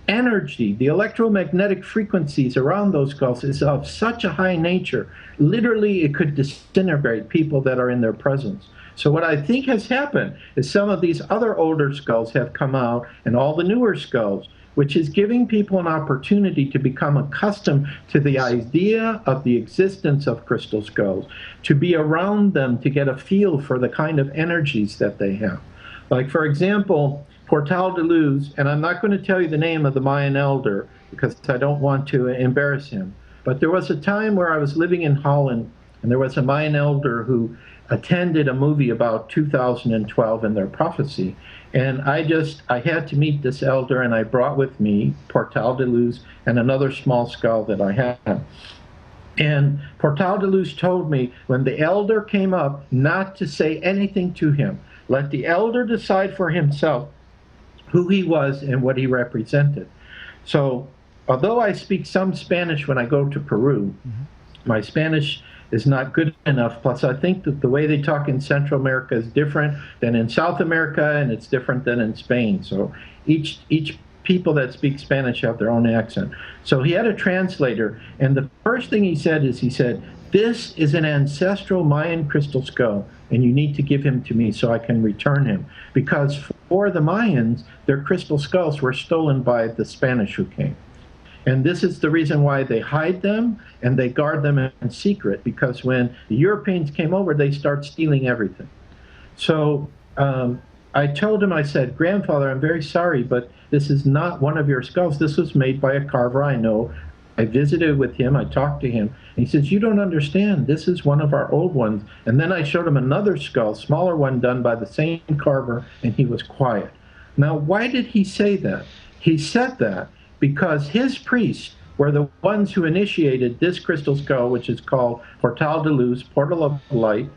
energy, the electromagnetic frequencies around those skulls is of such a high nature, literally it could disintegrate people that are in their presence. So what I think has happened is some of these other older skulls have come out, and all the newer skulls, which is giving people an opportunity to become accustomed to the idea of the existence of crystal skulls, to be around them, to get a feel for the kind of energies that they have. Like, for example, Portal de Luz, and I'm not going to tell you the name of the Mayan elder because I don't want to embarrass him, but there was a time where I was living in Holland, and there was a Mayan elder who attended a movie about 2012 and their prophecy. And I had to meet this elder, and I brought with me Portal de Luz and another small skull that I had. And Portal de Luz told me when the elder came up not to say anything to him. Let the elder decide for himself who he was and what he represented. So, although I speak some Spanish when I go to Peru, my Spanish is not good enough. Plus, I think that the way they talk in Central America is different than in South America, and it's different than in Spain. So each people that speak Spanish have their own accent. So he had a translator, and the first thing he said is, this is an ancestral Mayan crystal skull, and you need to give him to me so I can return him. Because for the Mayans, their crystal skulls were stolen by the Spanish who came. And this is the reason why they hide them and they guard them in secret, because when the Europeans came over, they start stealing everything. So I told him, I said, grandfather, I'm very sorry, but this is not one of your skulls. This was made by a carver I know. I visited with him, I talked to him, and he says, you don't understand, this is one of our old ones. And then I showed him another skull, smaller one done by the same carver, and he was quiet. Now, why did he say that? He said that because his priests were the ones who initiated this crystal skull, which is called Portal de Luz, Portal of Light.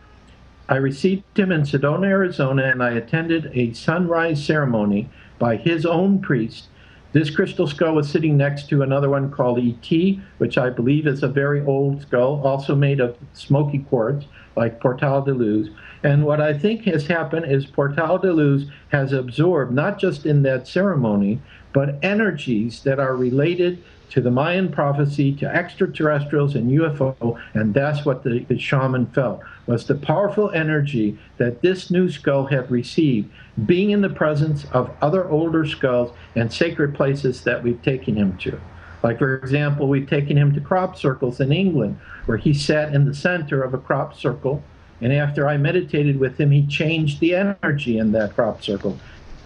I received him in Sedona, Arizona, and I attended a sunrise ceremony by his own priest. This crystal skull was sitting next to another one called ET, which I believe is a very old skull, also made of smoky quartz, like Portal de Luz. And what I think has happened is Portal de Luz has absorbed, not just in that ceremony, but energies that are related to the Mayan prophecy, to extraterrestrials and UFO, and that's what the shaman felt, was the powerful energy that this new skull had received, being in the presence of other older skulls and sacred places that we've taken him to. Like, for example, we've taken him to crop circles in England, where he sat in the center of a crop circle, and after I meditated with him, he changed the energy in that crop circle,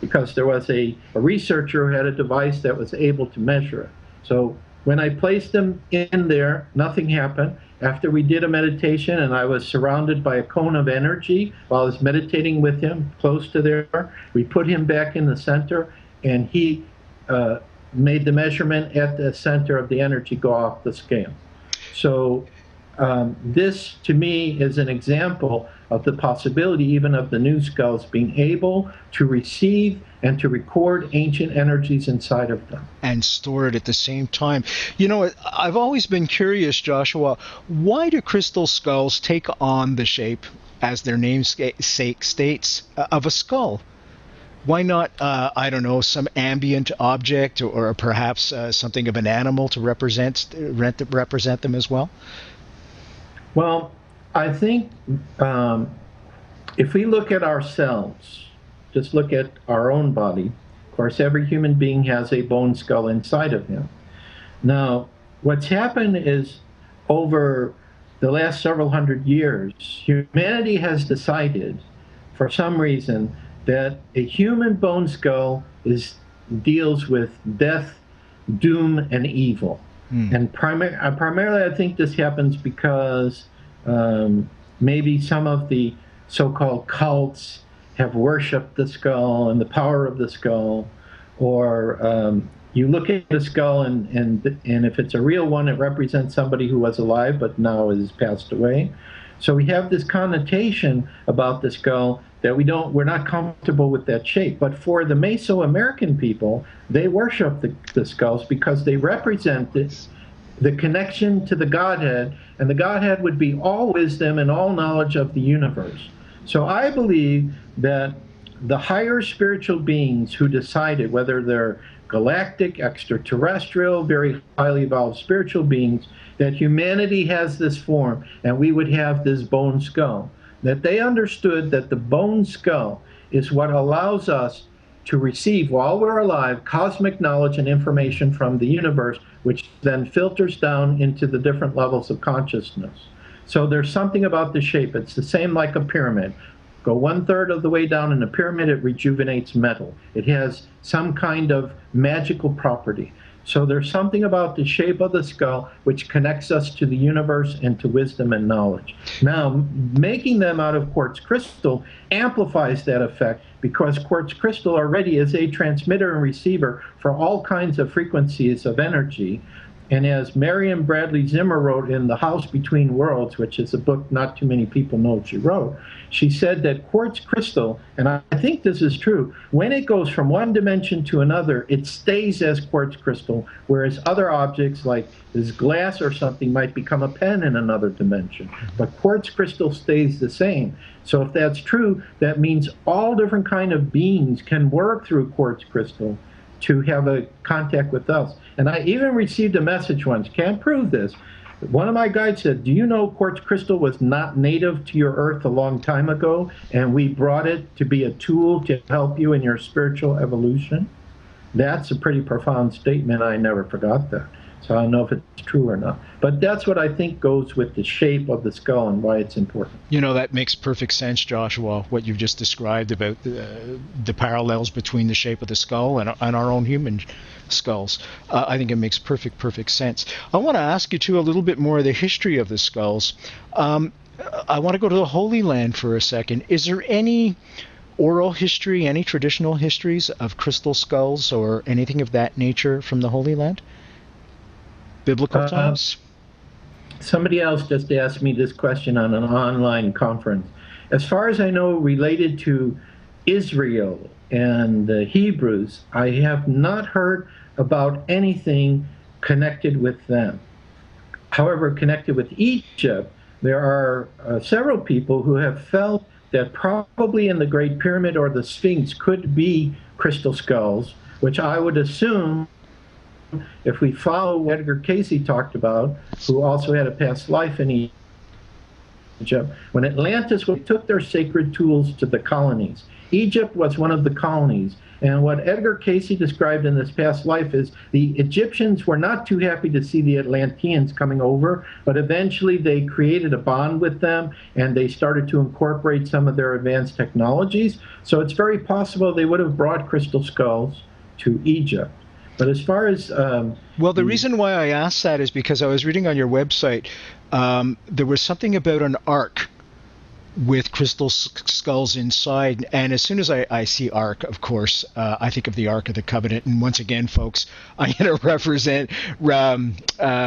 because there was a researcher who had a device that was able to measure it. So when I placed him in there, nothing happened. After we did a meditation and I was surrounded by a cone of energy while I was meditating with him close to there, we put him back in the center, and he made the measurement at the center of the energy go off the scale. So this, to me, is an example of the possibility even of the new skulls being able to receive and to record ancient energies inside of them. And store it at the same time. You know, I've always been curious, Joshua, why do crystal skulls take on the shape, as their namesake states, of a skull? Why not, I don't know, some ambient object, or perhaps something of an animal to represent them as well? Well, I think if we look at ourselves, just look at our own body. Of course, every human being has a bone skull inside of him. Now, what's happened is, over the last several hundred years, humanity has decided, for some reason, that a human bone skull deals with death, doom, and evil. And primarily, I think this happens because maybe some of the so-called cults have worshipped the skull and the power of the skull, or you look at the skull and if it's a real one, it represents somebody who was alive but now has passed away. So we have this connotation about the skull that we're not comfortable with that shape. But for the Mesoamerican people, they worship the skulls because they represent the connection to the Godhead, and the Godhead would be all wisdom and all knowledge of the universe. So I believe that the higher spiritual beings who decided, whether they're galactic, extraterrestrial, very highly evolved spiritual beings, that humanity has this form and we would have this bone skull, that they understood that the bone skull is what allows us to receive, while we're alive, cosmic knowledge and information from the universe, which then filters down into the different levels of consciousness. So there's something about the shape. It's the same like a pyramid. Go 1/3 of the way down in a pyramid, it rejuvenates metal. It has some kind of magical property. So there's something about the shape of the skull which connects us to the universe and to wisdom and knowledge. Now, making them out of quartz crystal amplifies that effect, because quartz crystal already is a transmitter and receiver for all kinds of frequencies of energy. And as Marion Bradley Zimmer wrote in The House Between Worlds, which is a book not too many people know she wrote, she said that quartz crystal, and I think this is true, when it goes from one dimension to another, it stays as quartz crystal, whereas other objects like this glass or something might become a pen in another dimension. But quartz crystal stays the same. So if that's true, that means all different kind of beings can work through quartz crystal to have a contact with us. And I even received a message once, can't prove this. One of my guides said, do you know quartz crystal was not native to your earth a long time ago, and we brought it to be a tool to help you in your spiritual evolution? That's a pretty profound statement. I never forgot that. So I don't know if it's true or not. But that's what I think goes with the shape of the skull and why it's important. You know, that makes perfect sense, Joshua, what you've just described about the parallels between the shape of the skull and our own human skulls. I think it makes perfect sense. I want to ask you, too, a little bit more of the history of the skulls. I want to go to the Holy Land for a second. Is there any oral history, any traditional histories of crystal skulls or anything of that nature from the Holy Land? Biblical times? Somebody else just asked me this question on an online conference. As far as I know, related to Israel and the Hebrews, I have not heard about anything connected with them. However, connected with Egypt, there are several people who have felt that probably in the Great Pyramid or the Sphinx could be crystal skulls, which I would assume, if we follow what Edgar Casey talked about, who also had a past life in Egypt, when Atlantis took their sacred tools to the colonies. Egypt was one of the colonies. And what Edgar Casey described in this past life is the Egyptians were not too happy to see the Atlanteans coming over, but eventually they created a bond with them and they started to incorporate some of their advanced technologies. So it's very possible they would have brought crystal skulls to Egypt. But as far as... well, the reason why I asked that is because I was reading on your website, there was something about an ark with crystal skulls inside, and as soon as I see Ark, of course, I think of the Ark of the Covenant. And once again, folks, I'm going to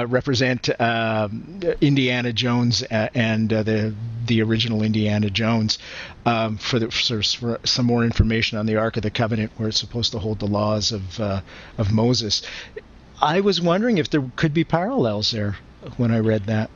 represent Indiana Jones and the original Indiana Jones for some more information on the Ark of the Covenant, where it's supposed to hold the laws of Moses. I was wondering if there could be parallels there when I read that.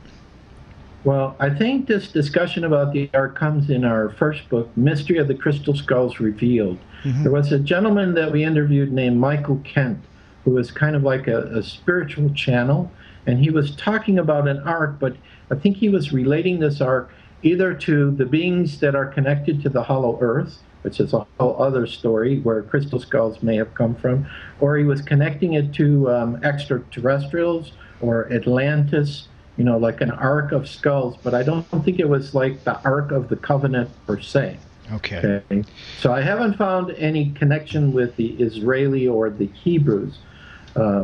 Well, I think this discussion about the Ark comes in our first book, Mystery of the Crystal Skulls Revealed. Mm-hmm. There was a gentleman that we interviewed named Michael Kent, who was kind of like a spiritual channel, and he was talking about an ark, but I think he was relating this ark either to the beings that are connected to the hollow earth, which is a whole other story where crystal skulls may have come from, or he was connecting it to extraterrestrials or Atlantis, you know, like an Ark of Skulls, but I don't think it was like the Ark of the Covenant per se. Okay. So I haven't found any connection with the Israeli or the Hebrews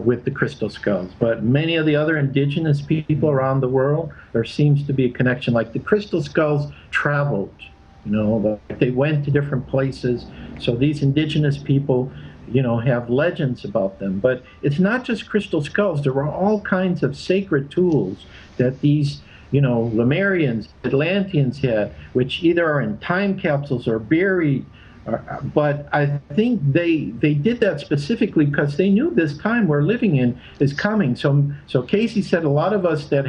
with the crystal skulls, but many of the other indigenous people around the world, there seems to be a connection. Like the crystal skulls traveled, you know, they went to different places. So these indigenous people, you know, have legends about them. But it's not just crystal skulls. There were all kinds of sacred tools that these, you know, Lemurians, Atlanteans had, which either are in time capsules or buried. But I think they did that specifically because they knew this time we're living in is coming. So Casey said a lot of us that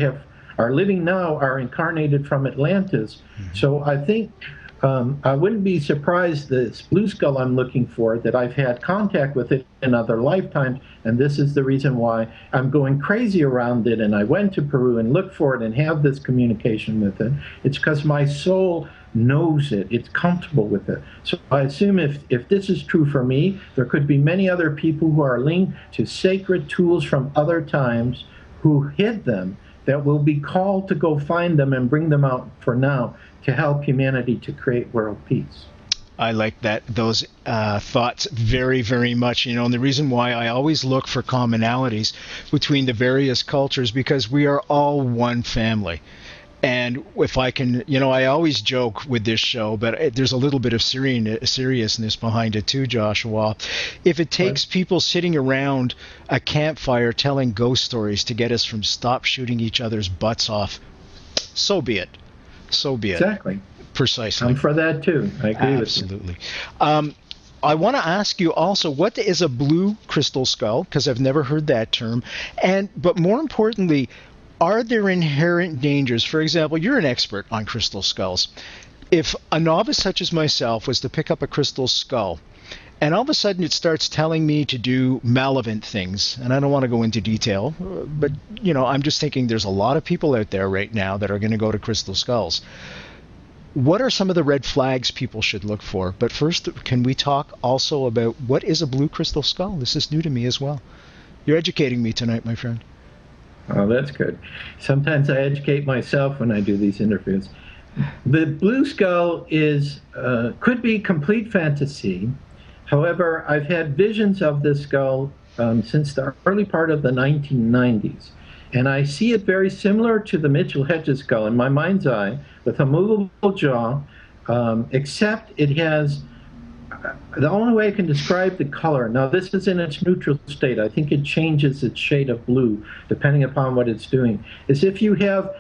are living now are incarnated from Atlantis. Mm-hmm. So I think I wouldn't be surprised this blue skull I'm looking for, that I've had contact with it in other lifetimes, and this is the reason why I'm going crazy around it, and I went to Peru and looked for it and have this communication with it. It's because my soul knows it. It's comfortable with it. So I assume if this is true for me, there could be many other people who are linked to sacred tools from other times who hid them, that will be called to go find them and bring them out for now to help humanity to create world peace. I like those thoughts very, very much. You know, and the reason why I always look for commonalities between the various cultures, because we are all one family. And if I can, you know, I always joke with this show, but there's a little bit of seriousness behind it too, Joshua. If it takes people sitting around a campfire telling ghost stories to get us from stop shooting each other's butts off, so be it. So be it. Exactly. Precisely. I'm for that too. I agree Absolutely. With you. I want to ask you also, what is a blue crystal skull? Because I've never heard that term. But more importantly, are there inherent dangers? For example, you're an expert on crystal skulls. If a novice such as myself was to pick up a crystal skull, and all of a sudden it starts telling me to do malevolent things, and I don't want to go into detail, but you know, I'm just thinking there's a lot of people out there right now that are going to go to crystal skulls. What are some of the red flags people should look for? But first, can we talk also about what is a blue crystal skull? This is new to me as well. You're educating me tonight, my friend. Oh, that's good. Sometimes I educate myself when I do these interviews. The blue skull could be complete fantasy. However, I've had visions of this skull since the early part of the 1990s. And I see it very similar to the Mitchell Hedges skull in my mind's eye, with a movable jaw, except it has, the only way I can describe the color, now this is in its neutral state, I think it changes its shade of blue depending upon what it's doing, is if you have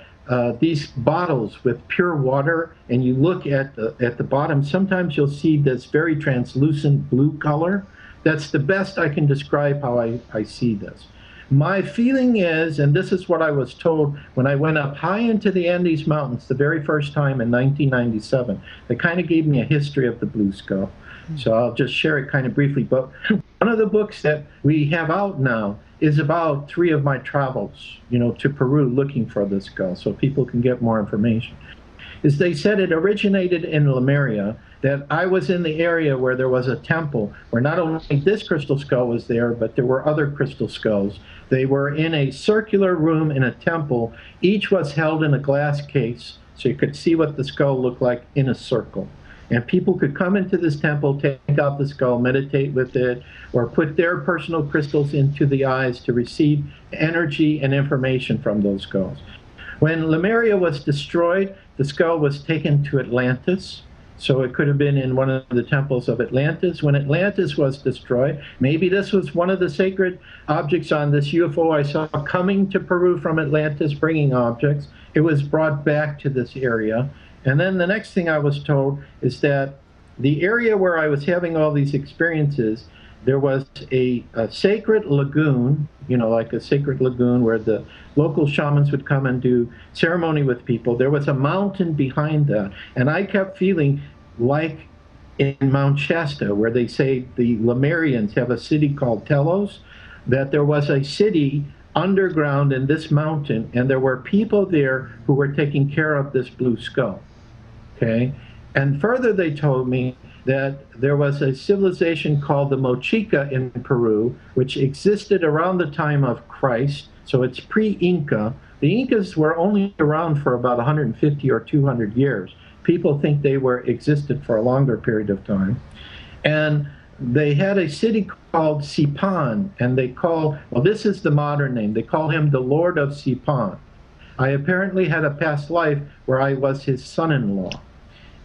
these bottles with pure water and you look at the bottom, sometimes you'll see this very translucent blue color. That's the best I can describe how I see this. My feeling is, and this is what I was told when I went up high into the Andes Mountains the very first time in 1997, they kind of gave me a history of the blue skull. So I'll just share it kind of briefly. But one of the books that we have out now is about 3 of my travels, to Peru looking for the skull, so people can get more information. Is they said it originated in Lemuria, that I was in the area where there was a temple where not only this crystal skull was there, but there were other crystal skulls. They were in a circular room in a temple. Each was held in a glass case, so you could see what the skull looked like in a circle. And people could come into this temple, take out the skull, meditate with it, or put their personal crystals into the eyes to receive energy and information from those skulls. When Lemuria was destroyed, the skull was taken to Atlantis. So it could have been in one of the temples of Atlantis. When Atlantis was destroyed, maybe this was one of the sacred objects on this UFO I saw coming to Peru from Atlantis, bringing objects. It was brought back to this area. And then the next thing I was told is that the area where I was having all these experiences, there was a sacred lagoon, like a sacred lagoon where the local shamans would come and do ceremony with people. There was a mountain behind that. And I kept feeling like in Mount Shasta, where they say the Lemurians have a city called Telos, that there was a city underground in this mountain, and there were people there who were taking care of this blue skull. Okay? And further, they told me that there was a civilization called the Mochica in Peru, which existed around the time of Christ, so it's pre-Inca. The Incas were only around for about 150 or 200 years. People think they existed for a longer period of time. And they had a city called Sipan, and this is the modern name, they call him the Lord of Sipan. I apparently had a past life where I was his son-in-law.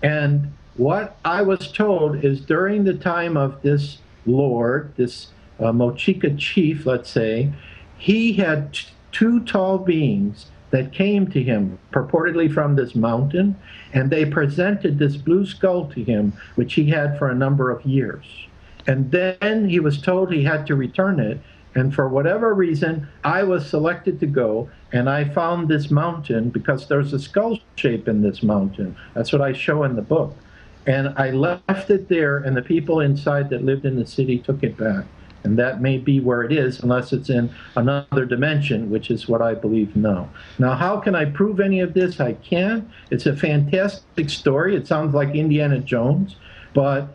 And what I was told is during the time of this lord, this Mochica chief, let's say, he had 2 tall beings that came to him, purportedly from this mountain, and they presented this blue skull to him, which he had for a number of years. And then he was told he had to return it, and for whatever reason, I was selected to go, and I found this mountain because there's a skull shape in this mountain. That's what I show in the book. And I left it there, and the people inside that lived in the city took it back. And that may be where it is, unless it's in another dimension, which is what I believe now. Now, how can I prove any of this? I can't. It's a fantastic story. It sounds like Indiana Jones, but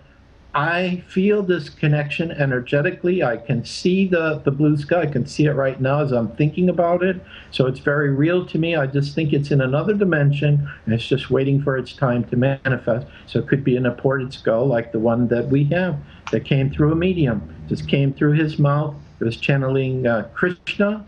I feel this connection energetically. I can see the blue sky. I can see it right now as I'm thinking about it. So it's very real to me. I just think it's in another dimension, and it's just waiting for its time to manifest. So it could be an imported skull like the one that we have that came through a medium. Just came through his mouth. It was channeling Krishna,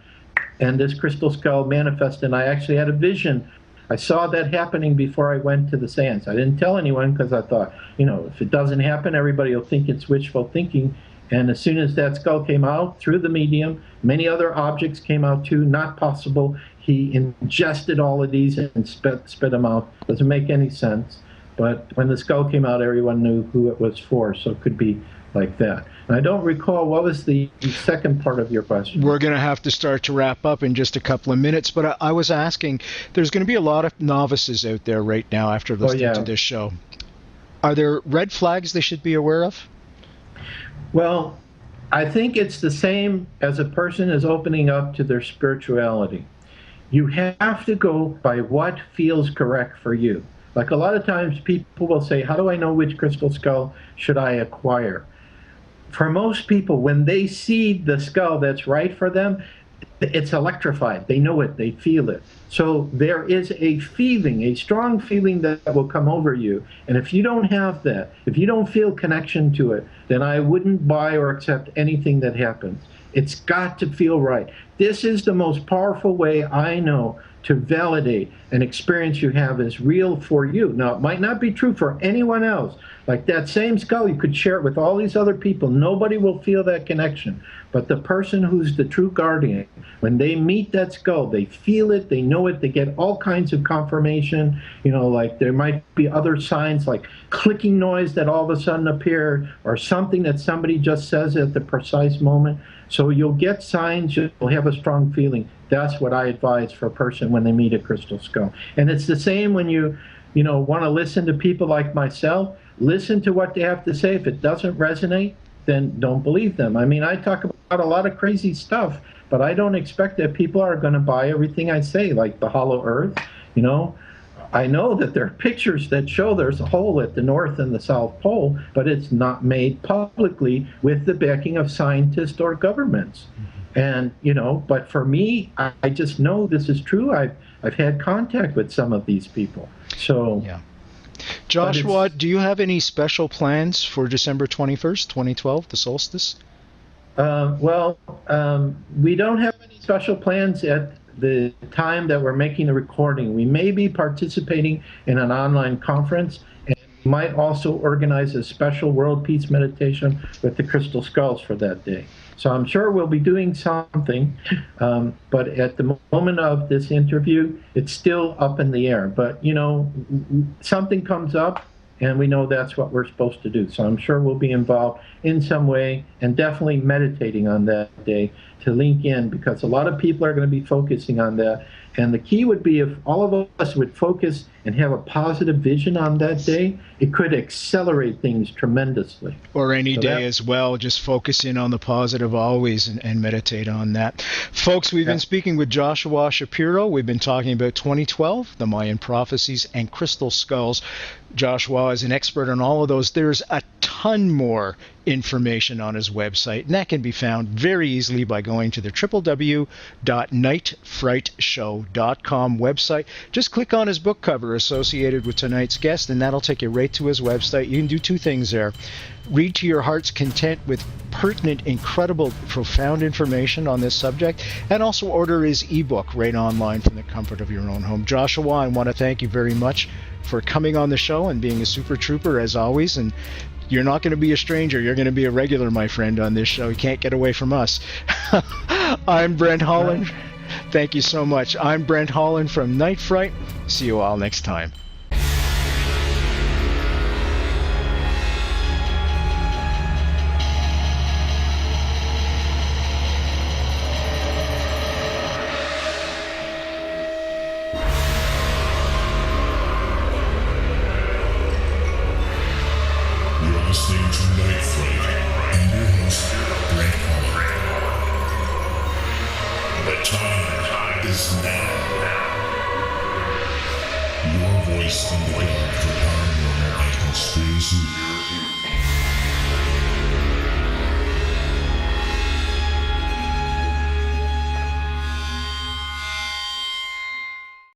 and this crystal skull manifested. And I actually had a vision. I saw that happening before I went to the seance. I didn't tell anyone because I thought, if it doesn't happen, everybody will think it's wishful thinking. And as soon as that skull came out through the medium, many other objects came out too. Not possible. He ingested all of these and spit them out. Doesn't make any sense. But when the skull came out, everyone knew who it was for. So it could be like that. And I don't recall, what was the second part of your question? We're going to have to start to wrap up in just a couple of minutes, but I was asking, there's going to be a lot of novices out there right now after listening to this show. Are there red flags they should be aware of? Well, I think it's the same as a person is opening up to their spirituality. You have to go by what feels correct for you. Like a lot of times people will say, how do I know which crystal skull should I acquire? For most people, when they see the skull that's right for them, it's electrified. They know it. They feel it. So there is a feeling, a strong feeling that will come over you. And if you don't have that, if you don't feel connection to it, then I wouldn't buy or accept anything that happens. It's got to feel right. This is the most powerful way I know to validate an experience you have is real for you. Now, it might not be true for anyone else. Like that same skull, you could share it with all these other people. Nobody will feel that connection. But the person who's the true guardian, when they meet that skull, they feel it, they know it, they get all kinds of confirmation. Like there might be other signs like clicking noise that all of a sudden appear, or something that somebody just says at the precise moment. So you'll get signs, you'll have a strong feeling. That's what I advise for a person when they meet a crystal skull. And it's the same when you want to listen to people like myself. listen to what they have to say. If it doesn't resonate, then don't believe them. I mean, I talk about a lot of crazy stuff, but I don't expect that people are going to buy everything I say, like the hollow earth. You know, I know that there are pictures that show there's a hole at the North and the South Pole, but it's not made publicly with the backing of scientists or governments. And, you know, but for me, I just know this is true. I've had contact with some of these people. So, yeah. Joshua, do you have any special plans for December 21st, 2012, the solstice? We don't have any special plans at the time that we're making the recording. We may be participating in an online conference, and we might also organize a special world peace meditation with the crystal skulls for that day. So I'm sure we'll be doing something, but at the moment of this interview, it's still up in the air. But, you know, something comes up, and we know that's what we're supposed to do. So I'm sure we'll be involved in some way, and definitely meditating on that day to link in, because a lot of people are going to be focusing on that. And the key would be if all of us would focus and have a positive vision on that day, it could accelerate things tremendously. Or any day as well, just focus in on the positive always and meditate on that. Folks, we've been speaking with Joshua Shapiro. We've been talking about 2012, the Mayan prophecies, and crystal skulls. Joshua is an expert on all of those. There's a ton more information on his website, and that can be found very easily by going to the www.nightfrightshow.com website. Just click on his book cover associated with tonight's guest, and that'll take you right to his website. You can do two things there. Read to your heart's content with pertinent, incredible, profound information on this subject, and also order his ebook right online from the comfort of your own home. Joshua, I want to thank you very much for coming on the show and being a super trooper as always, and you're not going to be a stranger. You're going to be a regular, my friend, on this show. You can't get away from us. I'm Brent Holland. Thank you so much. I'm Brent Holland from Night Fright. See you all next time. Listening to Night Fright and your host, Brent Holland. The time is now. Your voice in the dark.